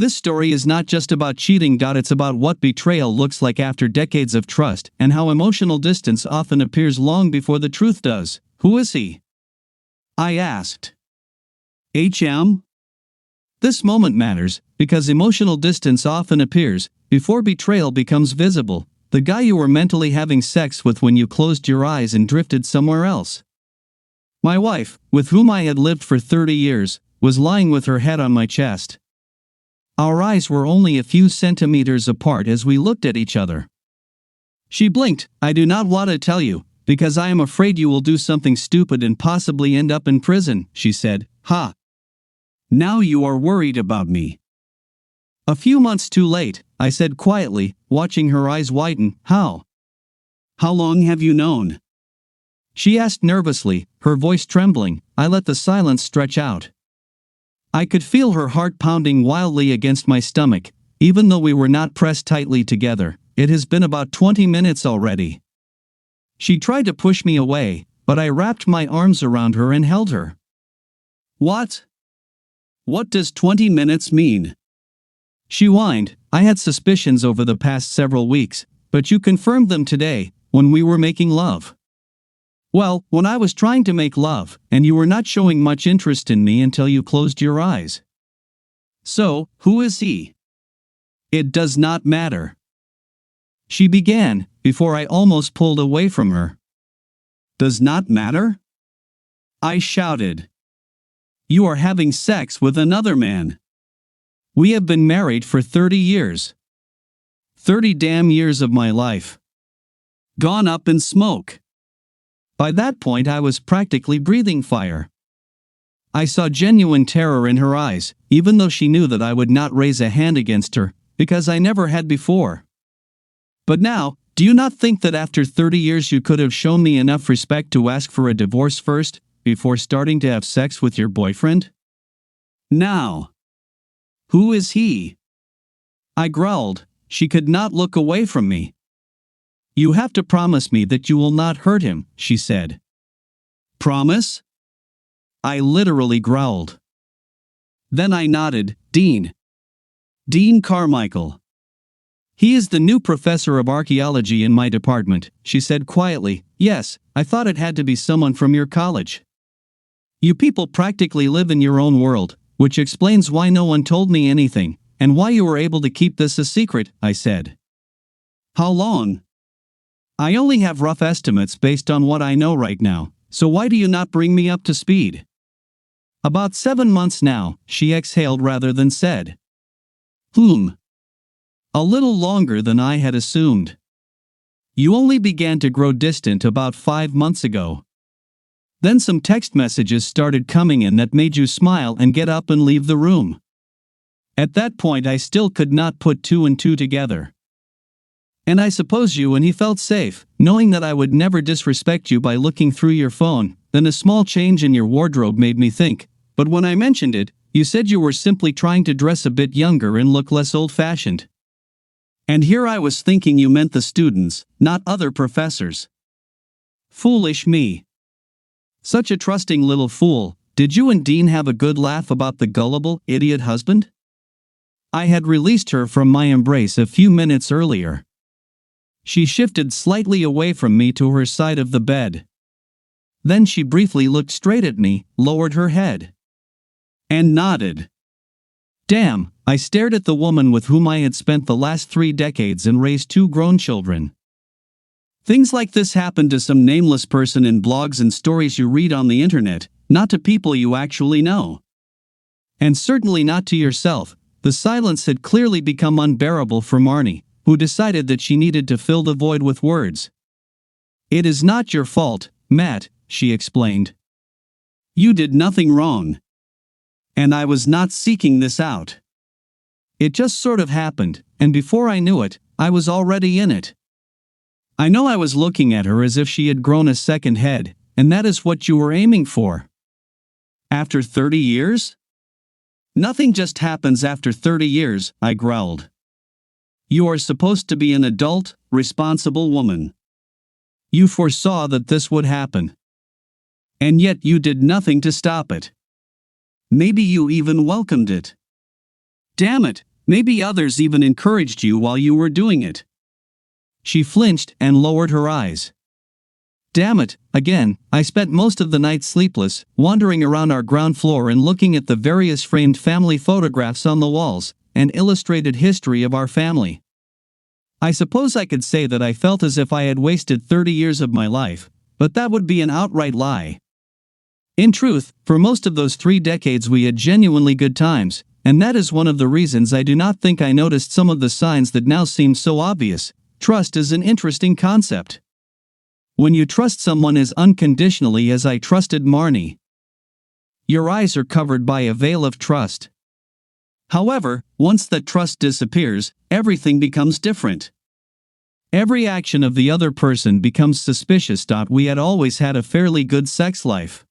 This story is not just about cheating. It's about what betrayal looks like after decades of trust and how emotional distance often appears long before the truth does. Who is he? I asked. HM? This moment matters because emotional distance often appears before betrayal becomes visible. The guy you were mentally having sex with when you closed your eyes and drifted somewhere else. My wife, with whom I had lived for 30 years, was lying with her head on my chest. Our eyes were only a few centimeters apart as we looked at each other. She blinked. I do not want to tell you, because I am afraid you will do something stupid and possibly end up in prison, she said. Ha! Now you are worried about me. A few months too late, I said quietly, watching her eyes widen. How? How long have you known? She asked nervously, her voice trembling. I let the silence stretch out. I could feel her heart pounding wildly against my stomach, even though we were not pressed tightly together. It has been about 20 minutes already. She tried to push me away, but I wrapped my arms around her and held her. What? What does 20 minutes mean? She whined. I had suspicions over the past several weeks, but you confirmed them today, when we were making love. Well, when I was trying to make love, and you were not showing much interest in me until you closed your eyes. So, who is he? It does not matter. She began, before I almost pulled away from her. Does not matter? I shouted. You are having sex with another man. We have been married for 30 years. 30 damn years of my life. Gone up in smoke. By that point I was practically breathing fire. I saw genuine terror in her eyes, even though she knew that I would not raise a hand against her, because I never had before. But now, do you not think that after 30 years you could have shown me enough respect to ask for a divorce first, before starting to have sex with your boyfriend? Now. Who is he? I growled. She could not look away from me. You have to promise me that you will not hurt him, she said. Promise? I literally growled. Then I nodded. Dean. Dean Carmichael. He is the new professor of archaeology in my department, she said quietly. Yes, I thought it had to be someone from your college. You people practically live in your own world, which explains why no one told me anything, and why you were able to keep this a secret, I said. How long? I only have rough estimates based on what I know right now, so why do you not bring me up to speed? About 7 months now, she exhaled rather than said. A little longer than I had assumed. You only began to grow distant about 5 months ago. Then some text messages started coming in that made you smile and get up and leave the room. At that point I still could not put 2 and 2 together. And I suppose you and he felt safe, knowing that I would never disrespect you by looking through your phone. Then a small change in your wardrobe made me think, but when I mentioned it, you said you were simply trying to dress a bit younger and look less old-fashioned. And here I was thinking you meant the students, not other professors. Foolish me. Such a trusting little fool. Did you and Dean have a good laugh about the gullible, idiot husband? I had released her from my embrace a few minutes earlier. She shifted slightly away from me to her side of the bed. Then she briefly looked straight at me, lowered her head, and nodded. Damn, I stared at the woman with whom I had spent the last 3 decades and raised 2 grown children. Things like this happen to some nameless person in blogs and stories you read on the internet, not to people you actually know. And certainly not to yourself. The silence had clearly become unbearable for Marnie, who decided that she needed to fill the void with words. It is not your fault, Matt, she explained. You did nothing wrong. And I was not seeking this out. It just sort of happened, and before I knew it, I was already in it. I know I was looking at her as if she had grown a second head, and that is what you were aiming for. After 30 years? Nothing just happens after 30 years, I growled. You are supposed to be an adult, responsible woman. You foresaw that this would happen. And yet you did nothing to stop it. Maybe you even welcomed it. Damn it, Maybe others even encouraged you while you were doing it. She flinched and lowered her eyes. Damn it, again, I spent most of the night sleepless, wandering around our ground floor and looking at the various framed family photographs on the walls, and illustrated history of our family. I suppose I could say that I felt as if I had wasted 30 years of my life, but that would be an outright lie. In truth, for most of those 3 decades we had genuinely good times, and that is one of the reasons I do not think I noticed some of the signs that now seem so obvious. Trust is an interesting concept. When you trust someone as unconditionally as I trusted Marnie, your eyes are covered by a veil of trust. However, once that trust disappears, everything becomes different. Every action of the other person becomes suspicious. We had always had a fairly good sex life.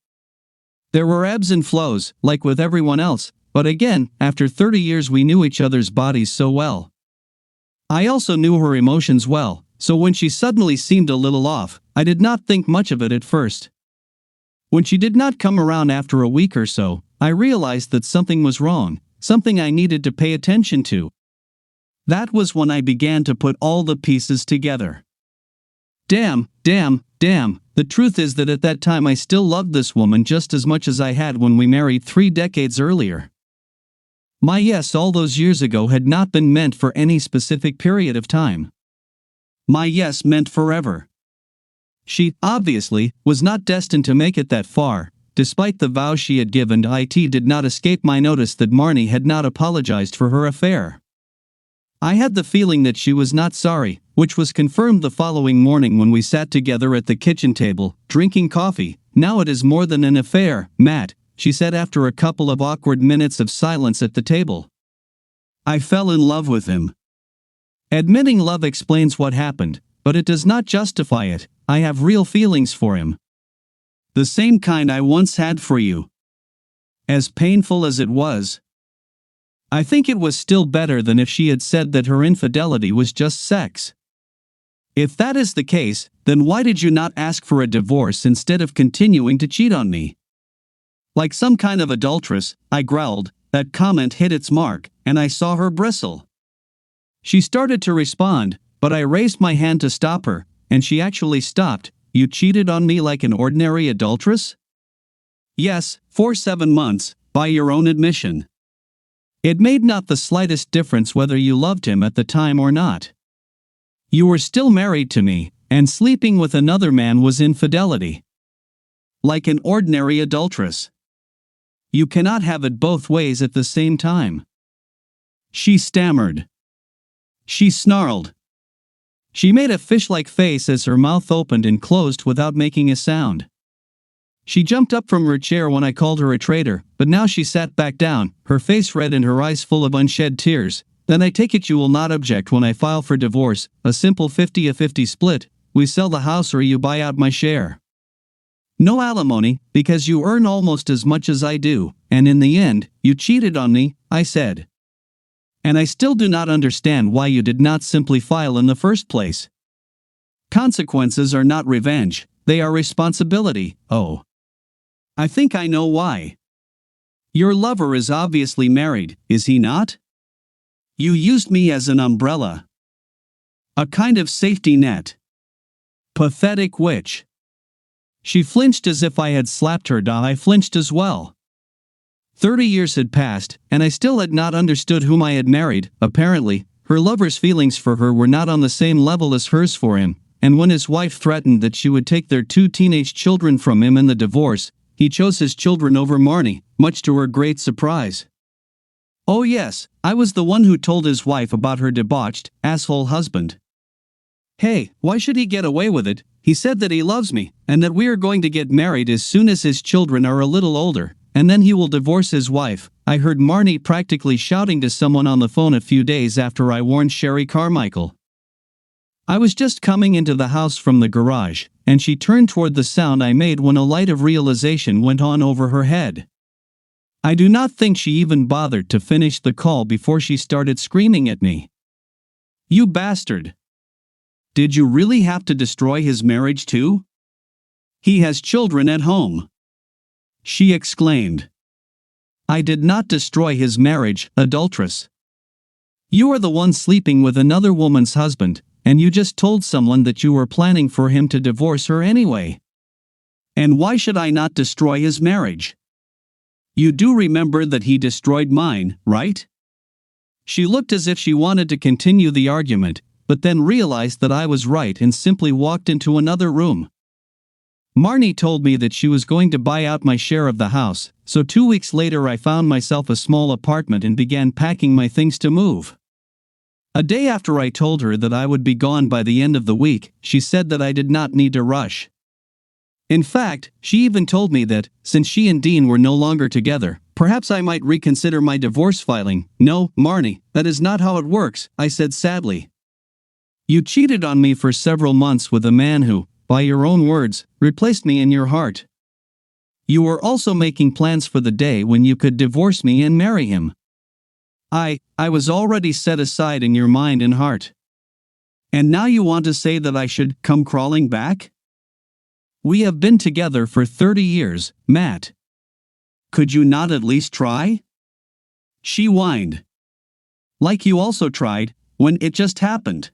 There were ebbs and flows, like with everyone else, but again, after 30 years we knew each other's bodies so well. I also knew her emotions well, so when she suddenly seemed a little off, I did not think much of it at first. When she did not come around after a week or so, I realized that something was wrong, something I needed to pay attention to. That was when I began to put all the pieces together. Damn, the truth is that at that time I still loved this woman just as much as I had when we married 3 decades earlier. My yes all those years ago had not been meant for any specific period of time. My yes meant forever. She, obviously, was not destined to make it that far. Despite the vows she had given, it did not escape my notice that Marnie had not apologized for her affair. I had the feeling that she was not sorry, which was confirmed the following morning when we sat together at the kitchen table, drinking coffee. Now it is more than an affair, Matt, she said after a couple of awkward minutes of silence at the table. I fell in love with him. Admitting love explains what happened, but it does not justify it. I have real feelings for him. The same kind I once had for you. As painful as it was, I think it was still better than if she had said that her infidelity was just sex. If that is the case, then why did you not ask for a divorce instead of continuing to cheat on me? Like some kind of adulteress, I growled. That comment hit its mark, and I saw her bristle. She started to respond, but I raised my hand to stop her, and she actually stopped. You cheated on me like an ordinary adulteress? Yes, for 7 months, by your own admission. It made not the slightest difference whether you loved him at the time or not. You were still married to me, and sleeping with another man was infidelity. Like an ordinary adulteress. You cannot have it both ways at the same time. She stammered. She snarled. She made a fish-like face as her mouth opened and closed without making a sound. She jumped up from her chair when I called her a traitor, but now she sat back down, her face red and her eyes full of unshed tears. Then I take it you will not object when I file for divorce, a simple 50-50 split. We sell the house or you buy out my share. No alimony, because you earn almost as much as I do, and in the end, you cheated on me, I said. And I still do not understand why you did not simply file in the first place. Consequences are not revenge, they are responsibility. Oh. I think I know why. Your lover is obviously married, is he not? You used me as an umbrella. A kind of safety net. Pathetic witch. She flinched as if I had slapped her. I flinched as well. 30 years had passed, and I still had not understood whom I had married. Apparently, her lover's feelings for her were not on the same level as hers for him, and when his wife threatened that she would take their 2 teenage children from him in the divorce, he chose his children over Marnie, much to her great surprise. Oh yes, I was the one who told his wife about her debauched, asshole husband. Hey, why should he get away with it? He said that he loves me, and that we are going to get married as soon as his children are a little older, and then he will divorce his wife. I heard Marnie practically shouting to someone on the phone a few days after I warned Sherry Carmichael. I was just coming into the house from the garage, and she turned toward the sound I made when a light of realization went on over her head. I do not think she even bothered to finish the call before she started screaming at me. You bastard! Did you really have to destroy his marriage too? He has children at home. She exclaimed. I did not destroy his marriage, adulteress. You are the one sleeping with another woman's husband, and you just told someone that you were planning for him to divorce her anyway. And why should I not destroy his marriage? You do remember that he destroyed mine, right? She looked as if she wanted to continue the argument, but then realized that I was right and simply walked into another room. Marnie told me that she was going to buy out my share of the house, so 2 weeks later I found myself a small apartment and began packing my things to move. A day after I told her that I would be gone by the end of the week, she said that I did not need to rush. In fact, she even told me that, since she and Dean were no longer together, perhaps I might reconsider my divorce filing. No, Marnie, that is not how it works, I said sadly. You cheated on me for several months with a man who, by your own words, replaced me in your heart. You were also making plans for the day when you could divorce me and marry him. I was already set aside in your mind and heart. And now you want to say that I should come crawling back? We have been together for 30 years, Matt. Could you not at least try? She whined. Like you also tried, when it just happened.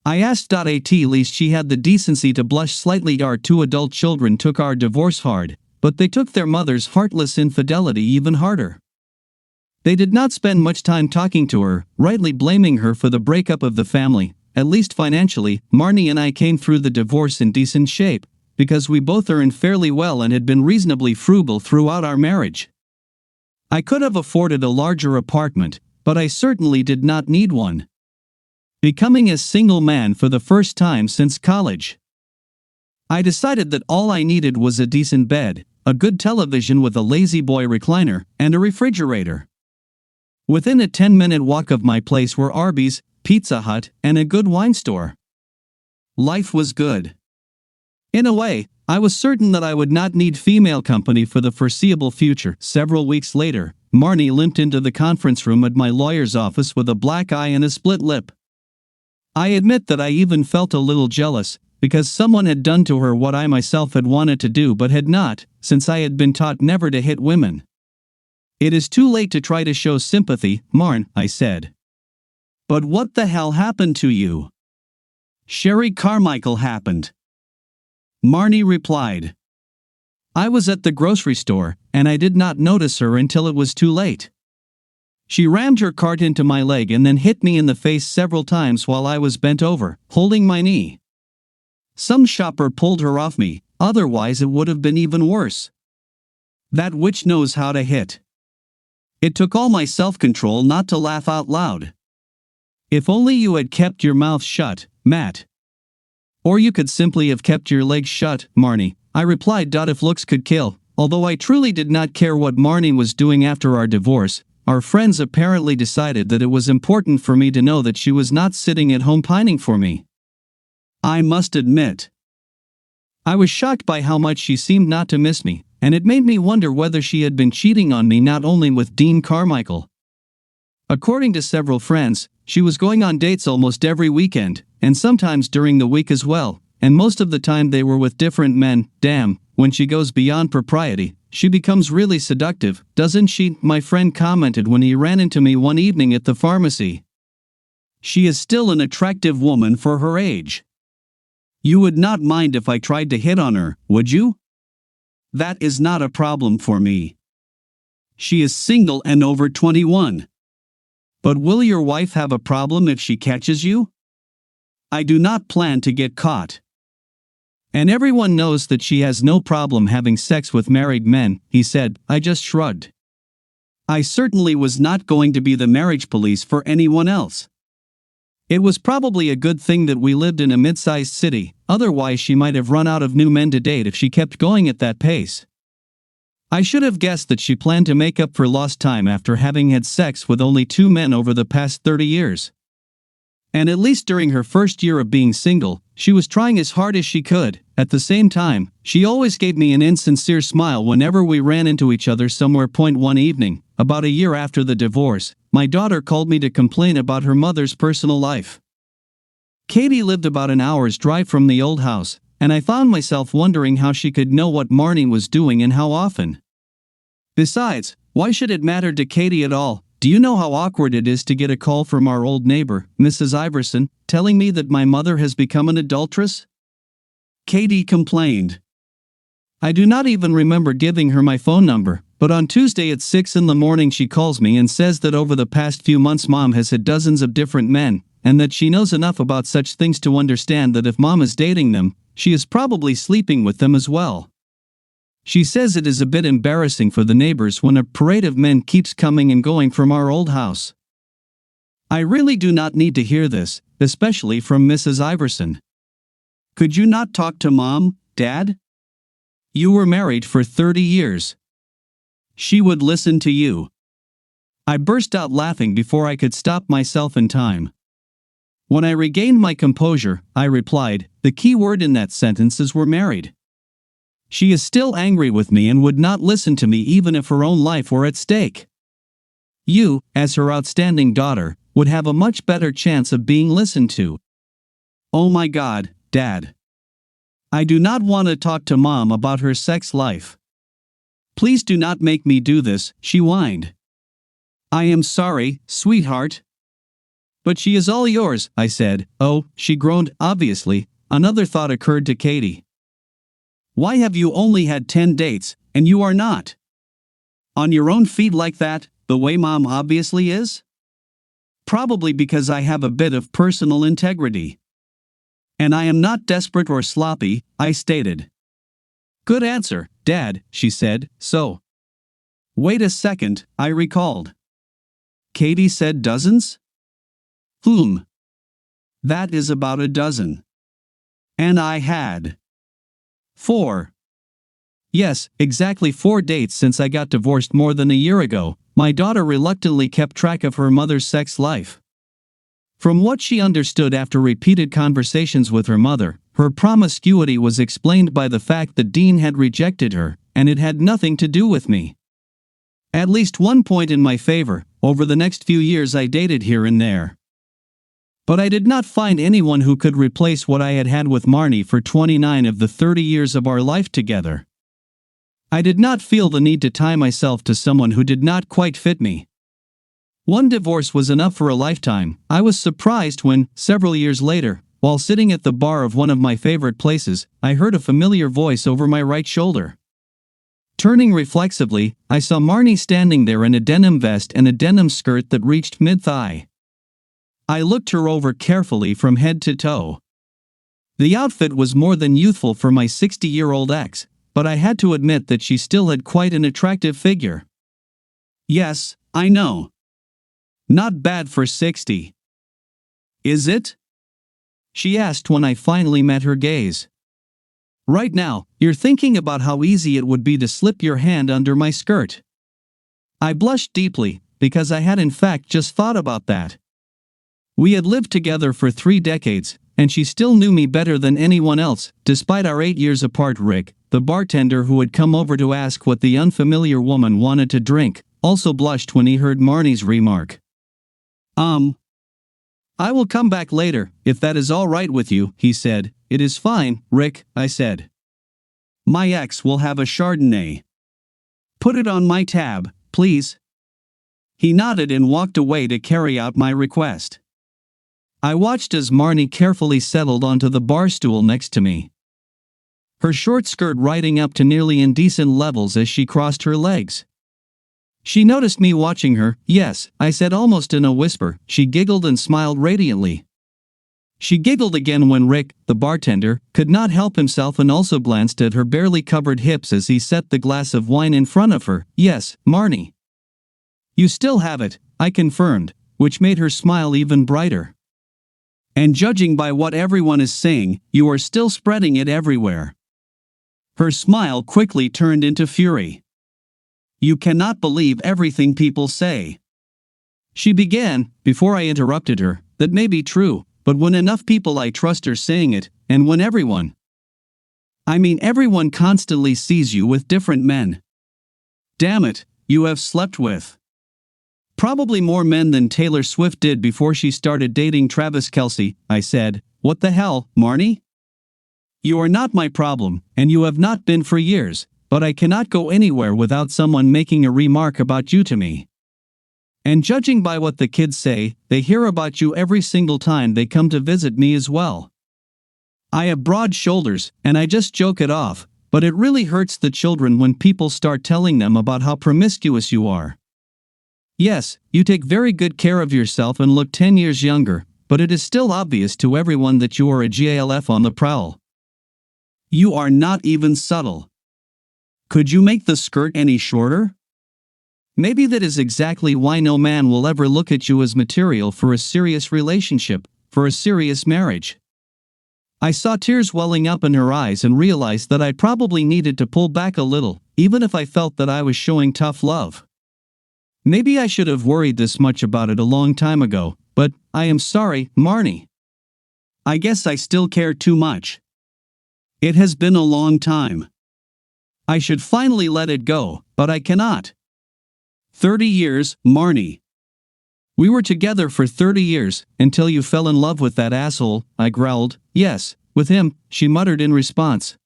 I asked. At least she had the decency to blush slightly. Our 2 adult children took our divorce hard, but they took their mother's heartless infidelity even harder. They did not spend much time talking to her, rightly blaming her for the breakup of the family. At least financially, Marnie and I came through the divorce in decent shape, because we both earned fairly well and had been reasonably frugal throughout our marriage. I could have afforded a larger apartment, but I certainly did not need one. Becoming a single man for the first time since college. I decided that all I needed was a decent bed, a good television with a lazy boy recliner, and a refrigerator. Within a 10-minute walk of my place were Arby's, Pizza Hut, and a good wine store. Life was good. In a way, I was certain that I would not need female company for the foreseeable future. Several weeks later, Marnie limped into the conference room at my lawyer's office with a black eye and a split lip. I admit that I even felt a little jealous, because someone had done to her what I myself had wanted to do but had not, since I had been taught never to hit women. It is too late to try to show sympathy, Marn, I said. But what the hell happened to you? Sherry Carmichael happened. Marnie replied. I was at the grocery store, and I did not notice her until it was too late. She rammed her cart into my leg and then hit me in the face several times while I was bent over, holding my knee. Some shopper pulled her off me, otherwise it would have been even worse. That witch knows how to hit. It took all my self-control not to laugh out loud. If only you had kept your mouth shut, Matt. Or you could simply have kept your legs shut, Marnie, I replied. If looks could kill, although I truly did not care what Marnie was doing after our divorce, our friends apparently decided that it was important for me to know that she was not sitting at home pining for me. I must admit, I was shocked by how much she seemed not to miss me, and it made me wonder whether she had been cheating on me not only with Dean Carmichael. According to several friends, she was going on dates almost every weekend, and sometimes during the week as well, and most of the time they were with different men. Damn, when she goes beyond propriety, she becomes really seductive, doesn't she? My friend commented when he ran into me one evening at the pharmacy. She is still an attractive woman for her age. You would not mind if I tried to hit on her, would you? That is not a problem for me. She is single and over 21. But will your wife have a problem if she catches you? I do not plan to get caught. And everyone knows that she has no problem having sex with married men, he said. I just shrugged. I certainly was not going to be the marriage police for anyone else. It was probably a good thing that we lived in a mid-sized city, otherwise she might have run out of new men to date if she kept going at that pace. I should have guessed that she planned to make up for lost time after having had sex with only 2 men over the past 30 years. And at least during her first year of being single, she was trying as hard as she could. At the same time, she always gave me an insincere smile whenever we ran into each other somewhere. One evening, about a year after the divorce, my daughter called me to complain about her mother's personal life. Katie lived about an hour's drive from the old house, and I found myself wondering how she could know what Marnie was doing and how often. Besides, why should it matter to Katie at all? Do you know how awkward it is to get a call from our old neighbor, Mrs. Iverson, telling me that my mother has become an adulteress? Katie complained. I do not even remember giving her my phone number, but on Tuesday at 6 in the morning she calls me and says that over the past few months Mom has had dozens of different men, and that she knows enough about such things to understand that if Mom is dating them, she is probably sleeping with them as well. She says it is a bit embarrassing for the neighbors when a parade of men keeps coming and going from our old house. I really do not need to hear this, especially from Mrs. Iverson. Could you not talk to Mom, Dad? You were married for 30 years. She would listen to you. I burst out laughing before I could stop myself in time. When I regained my composure, I replied, the key word in that sentence is we're married. She is still angry with me and would not listen to me even if her own life were at stake. You, as her outstanding daughter, would have a much better chance of being listened to. Oh my God, Dad. I do not want to talk to Mom about her sex life. Please do not make me do this, she whined. I am sorry, sweetheart. But she is all yours, I said. Oh, she groaned. Obviously, another thought occurred to Katie. Why have you only had 10 dates, and you are not on your own feet like that, the way Mom obviously is? Probably because I have a bit of personal integrity. And I am not desperate or sloppy, I stated. Good answer, Dad, she said, so. Wait a second, I recalled. Katie said dozens? That is about a dozen. And I had 4. Yes, exactly 4 dates since I got divorced more than a year ago. My daughter reluctantly kept track of her mother's sex life. From what she understood after repeated conversations with her mother, her promiscuity was explained by the fact that Dean had rejected her, and it had nothing to do with me. At least one point in my favor, over the next few years I dated here and there. But I did not find anyone who could replace what I had had with Marnie for 29 of the 30 years of our life together. I did not feel the need to tie myself to someone who did not quite fit me. One divorce was enough for a lifetime. I was surprised when, several years later, while sitting at the bar of one of my favorite places, I heard a familiar voice over my right shoulder. Turning reflexively, I saw Marnie standing there in a denim vest and a denim skirt that reached mid-thigh. I looked her over carefully from head to toe. The outfit was more than youthful for my 60-year-old ex, but I had to admit that she still had quite an attractive figure. Yes, I know. Not bad for 60. Is it? She asked when I finally met her gaze. Right now, you're thinking about how easy it would be to slip your hand under my skirt. I blushed deeply, because I had in fact just thought about that. We had lived together for 3 decades, and she still knew me better than anyone else, despite our 8 years apart. Rick, the bartender who had come over to ask what the unfamiliar woman wanted to drink, also blushed when he heard Marnie's remark. I will come back later, if that is all right with you, he said. It is fine, Rick, I said. My ex will have a Chardonnay. Put it on my tab, please. He nodded and walked away to carry out my request. I watched as Marnie carefully settled onto the bar stool next to me. Her short skirt riding up to nearly indecent levels as she crossed her legs. She noticed me watching her. Yes, I said almost in a whisper. She giggled and smiled radiantly. She giggled again when Rick, the bartender, could not help himself and also glanced at her barely covered hips as he set the glass of wine in front of her. Yes, Marnie. You still have it, I confirmed, which made her smile even brighter. And judging by what everyone is saying, you are still spreading it everywhere. Her smile quickly turned into fury. You cannot believe everything people say. She began, before I interrupted her, that may be true, but when enough people I trust are saying it, and when everyone constantly sees you with different men. Damn it, you have slept with probably more men than Taylor Swift did before she started dating Travis Kelce, I said. What the hell, Marnie? You are not my problem, and you have not been for years, but I cannot go anywhere without someone making a remark about you to me. And judging by what the kids say, they hear about you every single time they come to visit me as well. I have broad shoulders, and I just joke it off, but it really hurts the children when people start telling them about how promiscuous you are. Yes, you take very good care of yourself and look 10 years younger, but it is still obvious to everyone that you are a GALF on the prowl. You are not even subtle. Could you make the skirt any shorter? Maybe that is exactly why no man will ever look at you as material for a serious relationship, for a serious marriage. I saw tears welling up in her eyes and realized that I probably needed to pull back a little, even if I felt that I was showing tough love. Maybe I should have worried this much about it a long time ago, but I am sorry, Marnie. I guess I still care too much. It has been a long time. I should finally let it go, but I cannot. 30 years, Marnie. We were together for 30 years, until you fell in love with that asshole, I growled. Yes, with him, she muttered in response.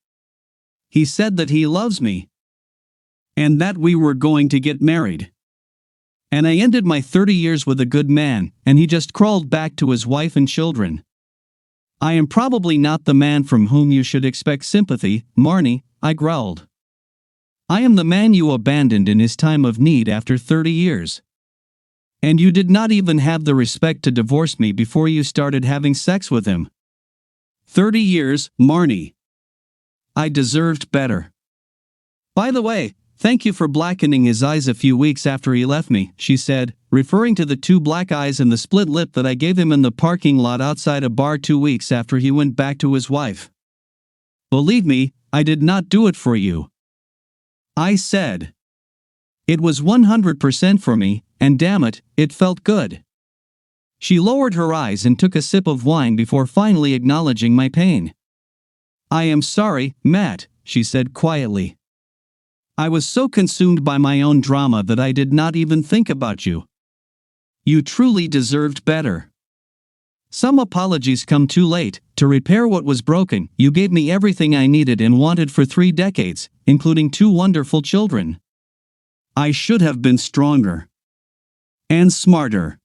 He said that he loves me. And that we were going to get married. And I ended my 30 years with a good man, and he just crawled back to his wife and children. I am probably not the man from whom you should expect sympathy, Marnie, I growled. I am the man you abandoned in his time of need after 30 years. And you did not even have the respect to divorce me before you started having sex with him. 30 years, Marnie. I deserved better. By the way, thank you for blackening his eyes a few weeks after he left me, she said, referring to the 2 black eyes and the split lip that I gave him in the parking lot outside a bar 2 weeks after he went back to his wife. Believe me, I did not do it for you. I said. It was 100% for me, and damn it, it felt good. She lowered her eyes and took a sip of wine before finally acknowledging my pain. I am sorry, Matt, she said quietly. I was so consumed by my own drama that I did not even think about you. You truly deserved better. Some apologies come too late. To repair what was broken, you gave me everything I needed and wanted for 3 decades, including 2 wonderful children. I should have been stronger. And smarter.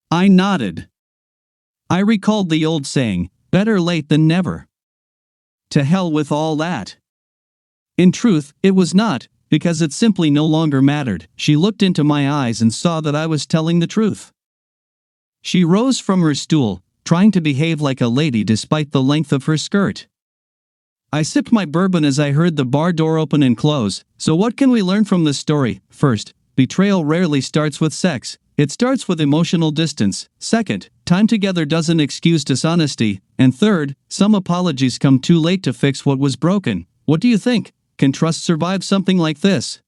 I nodded. I recalled the old saying, better late than never. To hell with all that. In truth, it was not, because it simply no longer mattered. She looked into my eyes and saw that I was telling the truth. She rose from her stool, trying to behave like a lady despite the length of her skirt. I sipped my bourbon as I heard the bar door open and close. So what can we learn from this story? First, betrayal rarely starts with sex. It starts with emotional distance. Second, time together doesn't excuse dishonesty. And third, some apologies come too late to fix what was broken. What do you think? Can trust survive something like this?